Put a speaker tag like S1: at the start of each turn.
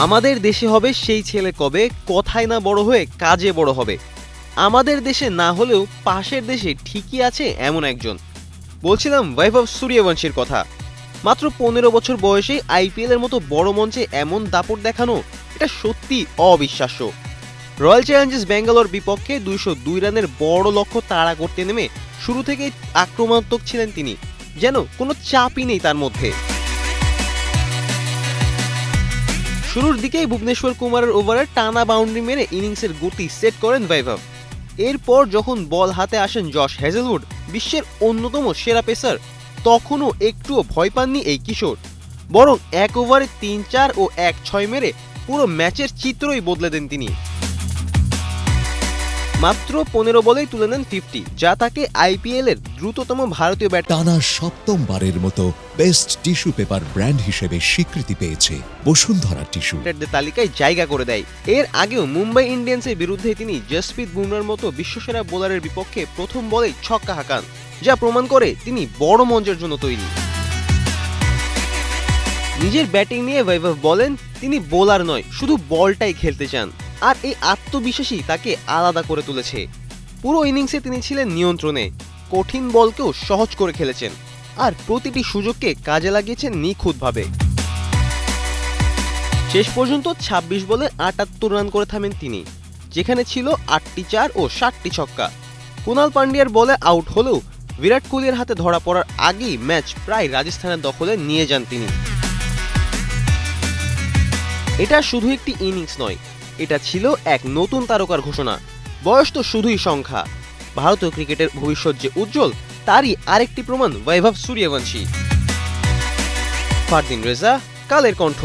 S1: আমাদের দেশে হবে সেই ছেলে কবে, কথায় না বড় হয়ে কাজে বড় হবে। আমাদের দেশে না হলেও পাশের দেশে ঠিকই আছে এমন একজন। বলছিলাম বৈভব সূর্যবংশীর কথা। মাত্র 15 বছর বয়সে আইপিএল এর মতো বড় মঞ্চে এমন দাপট দেখানো, এটা সত্যি অবিশ্বাস্য। রয়্যাল চ্যালেঞ্জার্স ব্যাঙ্গালোর বিপক্ষে 202 রানের বড় লক্ষ্য তাড়া করতে নেমে শুরু থেকেই আক্রমণাত্মক ছিলেন তিনি, যেন কোনো চাপই নেই তার মধ্যে। শুরুর দিকেই ভুবনেশ্বর কুমারের ওভারে টানা বাউন্ডারি মেরে ইনিংসের গতি সেট করেন বৈভব। এরপর যখন বল হাতে আসেন জশ হ্যাজেলউড, বিশ্বের অন্যতম সেরা পেসার, তখনও একটুও ভয় পাননি এই কিশোর। বরং 1 ওভারে 3-4 ও 1-6 মেরে পুরো ম্যাচের চিত্রই বদলে দেন তিনি। মাত্র 15 বলেই তুলে নেন 50, যা তাকে আইপিএল এর দ্রুততম ভারতীয়
S2: টানা সপ্তমবারের মতো বেস্ট টিস্যু পেপার ব্র্যান্ড হিসেবে স্বীকৃতি পেয়েছে বসুন্ধরা টিস্যু।
S1: ব্যাটারদের তালিকায় জায়গা করে দেয়। এর আগেও মুম্বাই ইন্ডিয়ান্সের বিরুদ্ধে তিনি জসপ্রীত বুমরার মতো বিশ্বসেরা বোলারের বিপক্ষে প্রথম বলেই ছক্কা হাঁকান, যা প্রমাণ করে তিনি বড় মঞ্চের জন্য তৈরি। নিজের ব্যাটিং নিয়ে বৈভব বলেন, তিনি বোলার নয়, শুধু বলটাই খেলতে চান। আর এই আত্মবিশ্বাসই তাকে আলাদা করে তুলেছে। পুরো ইনিংসে তিনি ছিলেন নিয়ন্ত্রণে, কঠিন বলকেও সহজ করে খেলেছেন, আর প্রতিটি সুযোগকে কাজে লাগিয়েছেন নিখুঁতভাবে। শেষ পর্যন্ত 26 বলে 78 রান করে থামেন তিনি, যেখানে ছিল 8টি 4 ও 7টি ছক্কা। কুনাল পান্ডিয়ার বলে আউট হলেও বিরাট কোহলির হাতে ধরা পড়ার আগেই ম্যাচ প্রায় রাজস্থানের দখলে নিয়ে যান তিনি। এটা শুধু একটি ইনিংস নয়, এটা ছিল এক নতুন তারকার ঘোষণা। বয়স তো শুধুই সংখ্যা, ভারতীয় ক্রিকেটের ভবিষ্যৎ যে উজ্জ্বল, তারই আরেকটি প্রমাণ বৈভব সূর্যবংশী। ফারদিন রেজা, কালের কণ্ঠ।